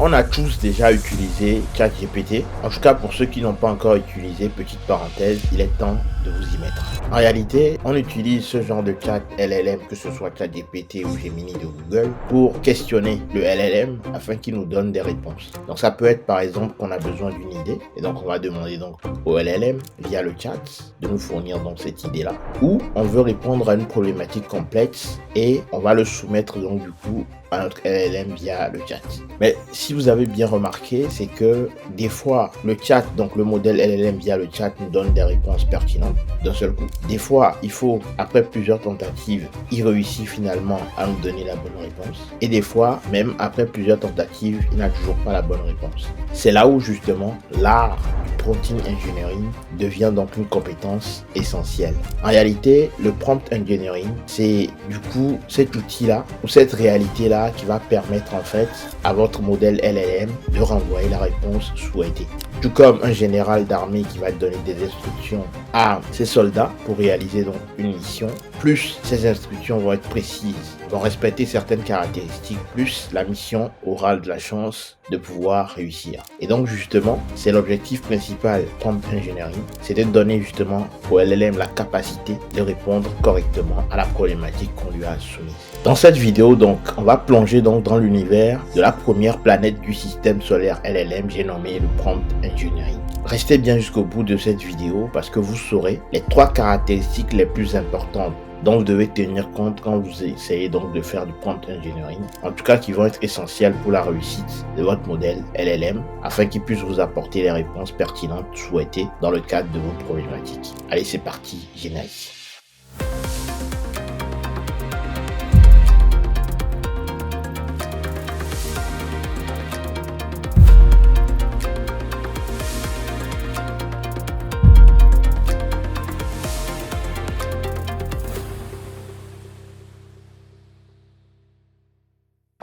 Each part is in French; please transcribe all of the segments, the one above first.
On a tous déjà utilisé ChatGPT. En tout cas, pour ceux qui n'ont pas encore utilisé, petite parenthèse, il est temps de vous y mettre. En réalité, on utilise ce genre de chat LLM, que ce soit ChatGPT ou Gemini de Google, pour questionner le LLM afin qu'il nous donne des réponses. Donc ça peut être par exemple qu'on a besoin d'une idée, et donc on va demander donc au LLM via le chat de nous fournir donc cette idée-là, ou on veut répondre à une problématique complexe et on va le soumettre donc du coup à notre LLM via le chat. Mais si vous avez bien remarqué, c'est que des fois le chat, donc le modèle LLM via le chat, nous donne des réponses pertinentes d'un seul coup. Des fois, il faut, après plusieurs tentatives, il réussit finalement à nous donner la bonne réponse. Et des fois, même après plusieurs tentatives, il n'a toujours pas la bonne réponse. C'est là où justement l'art du prompting engineering devient donc une compétence essentielle. En réalité, le prompt engineering, c'est du coup cet outil-là ou cette réalité-là qui va permettre en fait à votre modèle LLM de renvoyer la réponse souhaitée. Tout comme un général d'armée qui va donner des instructions à ses soldats pour réaliser donc une mission, plus ces instructions vont être précises, vont respecter certaines caractéristiques, plus la mission aura de la chance de pouvoir réussir. Et donc justement, c'est l'objectif principal prompt engineering, c'est de donner justement au LLM la capacité de répondre correctement à la problématique qu'on lui a soumise. Dans cette vidéo, donc, on va plonger donc dans l'univers de la première planète du système solaire LLM, j'ai nommé le prompt engineering. Restez bien jusqu'au bout de cette vidéo parce que vous saurez les 3 caractéristiques les plus importantes dont vous devez tenir compte quand vous essayez donc de faire du prompt engineering, en tout cas qui vont être essentielles pour la réussite de votre modèle LLM afin qu'il puisse vous apporter les réponses pertinentes souhaitées dans le cadre de vos problématiques. Allez, c'est parti, générique.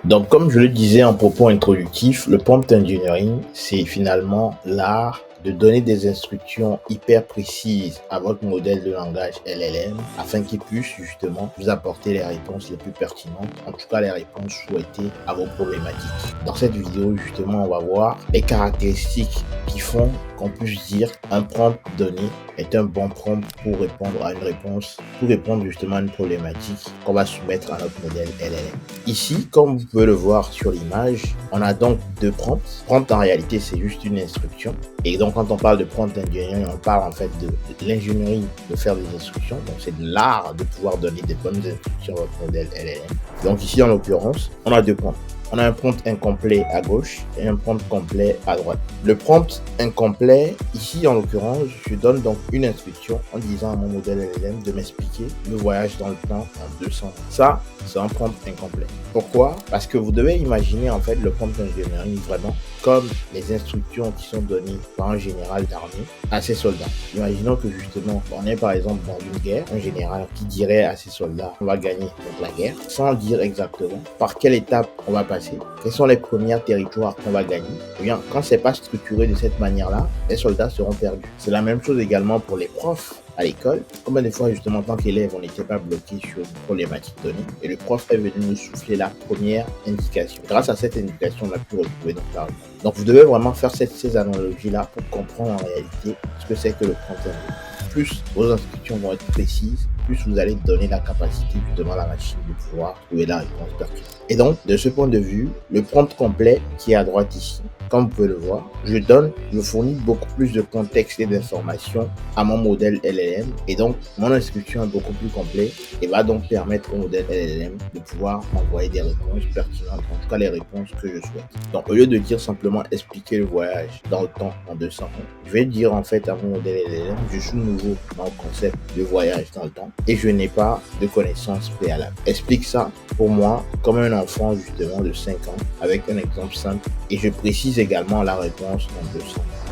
Donc, comme je le disais en propos introductif, le prompt engineering, c'est finalement l'art de donner des instructions hyper précises à votre modèle de langage LLM afin qu'il puisse justement vous apporter les réponses les plus pertinentes, en tout cas les réponses souhaitées à vos problématiques. Dans cette vidéo, justement, on va voir les caractéristiques qui font qu'on puisse dire un prompt donné est un bon prompt pour répondre à une réponse, pour répondre justement à une problématique qu'on va soumettre à notre modèle LLM. Ici, comme vous pouvez le voir sur l'image, on a donc 2 prompts. Prompt en réalité, c'est juste une instruction. Et donc, quand on parle de prompt engineering, on parle en fait de l'ingénierie de faire des instructions. Donc, c'est de l'art de pouvoir donner des bonnes instructions à votre modèle LLM. Donc, ici, en l'occurrence, on a 2 prompts. On a un prompt incomplet à gauche et un prompt complet à droite. Le prompt incomplet, ici en l'occurrence, je donne donc une instruction en disant à mon modèle LLM de m'expliquer le voyage dans le temps en 200 ans. Ça, c'est un prompt incomplet. Pourquoi? Parce que vous devez imaginer en fait le prompt engineering vraiment comme les instructions qui sont données par un général d'armée à ses soldats. Imaginons que justement, on est par exemple dans une guerre, un général qui dirait à ses soldats on va gagner donc la guerre, sans dire exactement par quelle étape on va passer, quels sont les premiers territoires qu'on va gagner. Et bien, quand c'est pas structuré de cette manière-là, les soldats seront perdus. C'est la même chose également pour les profs à l'école. Combien de fois justement en tant qu'élève on n'était pas bloqué sur une problématique donnée et le prof est venu nous souffler la première indication. Grâce à cette indication, on a pu retrouver donc la réponse. Donc vous devez vraiment faire ces analogies-là pour comprendre en réalité ce que c'est que le prompt engineering. Plus vos instructions vont être précises, plus vous allez donner la capacité justement à la machine de pouvoir trouver la réponse pertinente. Et donc, de ce point de vue, le prompt complet qui est à droite ici, comme vous pouvez le voir, je fournis beaucoup plus de contexte et d'informations à mon modèle LLM et donc mon instruction est beaucoup plus complète et va donc permettre au modèle LLM de pouvoir envoyer des réponses pertinentes, en tout cas les réponses que je souhaite. Donc au lieu de dire simplement expliquer le voyage dans le temps en 200 ans, je vais dire en fait à mon modèle LLM, je suis nouveau dans le concept de voyage dans le temps et je n'ai pas de connaissances préalables. Explique ça pour moi comme un enfant justement de 5 ans avec un exemple simple et je précise également la réponse en 200.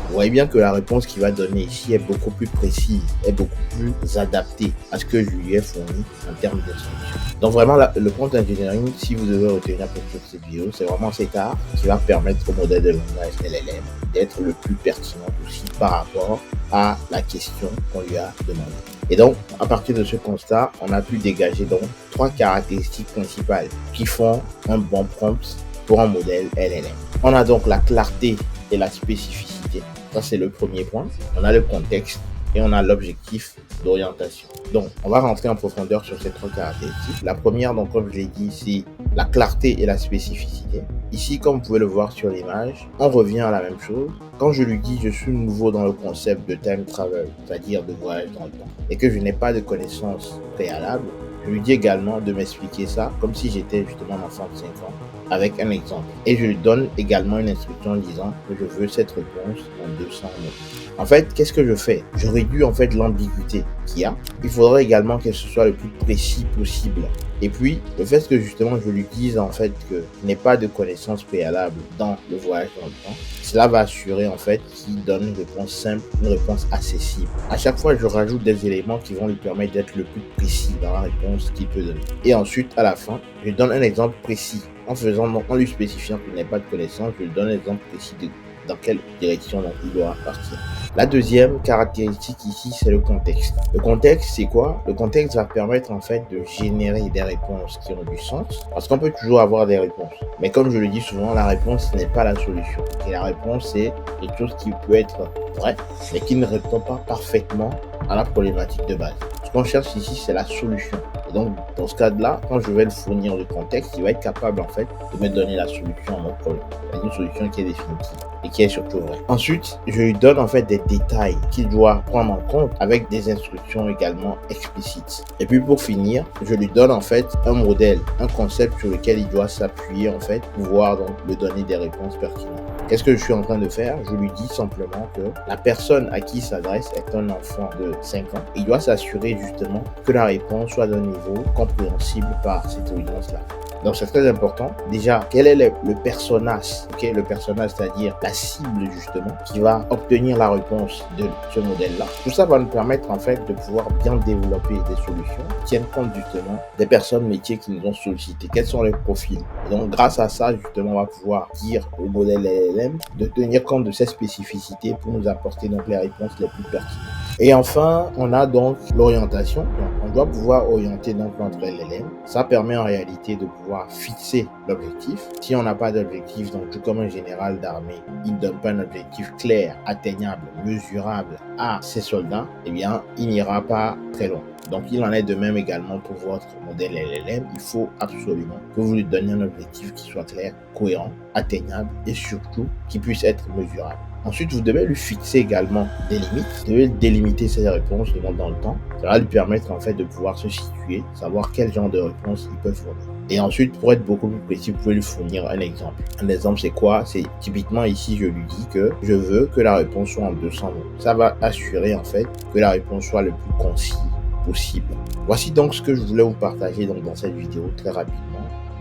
Vous voyez bien que la réponse qu'il va donner ici est beaucoup plus précise, est beaucoup plus adaptée à ce que je lui ai fourni en termes d'instruction. Donc vraiment, le prompt engineering, si vous devez retenir quelque chose de cette vidéo, c'est vraiment cet art qui va permettre au modèle de langage LLM d'être le plus pertinent aussi par rapport à la question qu'on lui a demandé. Et donc, à partir de ce constat, on a pu dégager donc 3 caractéristiques principales qui font un bon prompt pour un modèle LLM. On a donc la clarté et la spécificité. Ça, c'est le premier point. On a le contexte et on a l'objectif d'orientation. Donc, on va rentrer en profondeur sur ces trois caractéristiques. La première, donc, comme je l'ai dit, c'est la clarté et la spécificité. Ici, comme vous pouvez le voir sur l'image, on revient à la même chose. Quand je lui dis je suis nouveau dans le concept de time travel, c'est-à-dire de voyage dans le temps, et que je n'ai pas de connaissances préalables, je lui dis également de m'expliquer ça comme si j'étais justement un enfant de 5 ans, avec un exemple. Et je lui donne également une instruction disant que je veux cette réponse en 200 mots. En fait, qu'est-ce que je fais? Je réduis en fait l'ambiguïté qu'il y a. Il faudrait également que ce soit le plus précis possible. Et puis, le fait que justement je lui dise en fait que je n'ai pas de connaissances préalables dans le voyage dans le temps, cela va assurer en fait qu'il donne une réponse simple, une réponse accessible. À chaque fois, je rajoute des éléments qui vont lui permettre d'être le plus précis dans la réponse qu'il peut donner. Et ensuite, à la fin, je donne un exemple précis. En lui spécifiant qu'il n'a pas de connaissances, je lui donne un exemple précis de dans quelle direction il doit partir. La deuxième caractéristique ici, c'est le contexte. Le contexte, c'est quoi? Le contexte va permettre en fait de générer des réponses qui ont du sens, parce qu'on peut toujours avoir des réponses. Mais comme je le dis souvent, la réponse ce n'est pas la solution. Et la réponse, c'est quelque chose qui peut être vrai, mais qui ne répond pas parfaitement à la problématique de base. Ce qu'on cherche ici, c'est la solution. Et donc, dans ce cas-là, quand je vais le fournir le contexte, il va être capable en fait de me donner la solution à mon problème. Une solution qui est définitive et qui est surtout vraie. Ensuite, je lui donne en fait des détails qu'il doit prendre en compte avec des instructions également explicites. Et puis pour finir, je lui donne en fait un modèle, un concept sur lequel il doit s'appuyer en fait pour pouvoir donc lui donner des réponses pertinentes. Qu'est-ce que je suis en train de faire? Je lui dis simplement que la personne à qui il s'adresse est un enfant de 5 ans. Il doit s'assurer justement que la réponse soit d'un niveau compréhensible par cette audience-là. Donc c'est très important. Déjà, quel est le personnage, le personnage, c'est-à-dire la cible justement, qui va obtenir la réponse de ce modèle-là. Tout ça va nous permettre en fait de pouvoir bien développer des solutions qui tiennent compte justement des personnes métiers qui nous ont sollicité. Quels sont les profils? Et donc grâce à ça, justement, on va pouvoir dire au modèle LLM de tenir compte de ces spécificités pour nous apporter donc les réponses les plus pertinentes. Et enfin, on a donc l'orientation. Donc, on doit pouvoir orienter donc notre LLM. Ça permet en réalité de pouvoir fixer l'objectif. Si on n'a pas d'objectif, donc tout comme un général d'armée, il ne donne pas un objectif clair, atteignable, mesurable à ses soldats, eh bien, il n'ira pas très loin. Donc, il en est de même également pour votre modèle LLM. Il faut absolument que vous lui donniez un objectif qui soit clair, cohérent, atteignable et surtout qui puisse être mesurable. Ensuite, vous devez lui fixer également des limites. Vous devez délimiter ses réponses dans le temps. Ça va lui permettre en fait de pouvoir se situer, savoir quel genre de réponse il peut fournir. Et ensuite, pour être beaucoup plus précis, vous pouvez lui fournir un exemple. Un exemple, c'est quoi? C'est typiquement ici, je lui dis que je veux que la réponse soit en 200 mots. Ça va assurer en fait que la réponse soit le plus concis possible. Voici donc ce que je voulais vous partager donc dans cette vidéo très rapidement.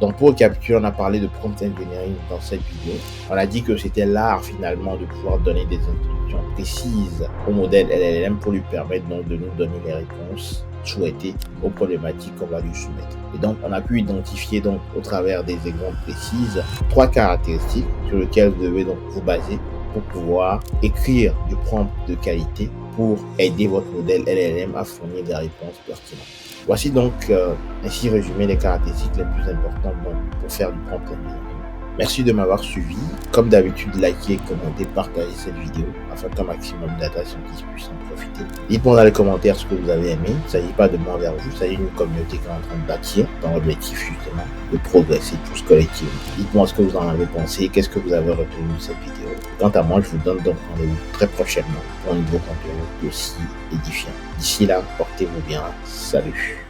Donc pour récapituler, on a parlé de prompt engineering dans cette vidéo. On a dit que c'était l'art finalement de pouvoir donner des instructions précises au modèle LLM pour lui permettre donc de nous donner les réponses souhaitées aux problématiques qu'on va lui soumettre. Et donc on a pu identifier donc au travers des exemples précises 3 caractéristiques sur lesquelles vous devez donc vous baser pour pouvoir écrire du prompt de qualité pour aider votre modèle LLM à fournir des réponses pertinentes. Voici donc ainsi résumé les caractéristiques les plus importantes pour faire du prompt engineering. Merci de m'avoir suivi. Comme d'habitude, likez, commentez, partagez cette vidéo afin qu'un maximum data scientists puissent en profiter. Dites-moi dans les commentaires ce que vous avez aimé. Il ne s'agit pas de moi vers vous, il s'agit d'une communauté qui est en train de bâtir dans l'objectif justement de progresser tous collectivement. Dites-moi ce que vous en avez pensé, qu'est-ce que vous avez retenu de cette vidéo. Quant à moi, je vous donne donc rendez-vous très prochainement pour un nouveau contenu aussi édifiant. D'ici là, portez-vous bien. Salut.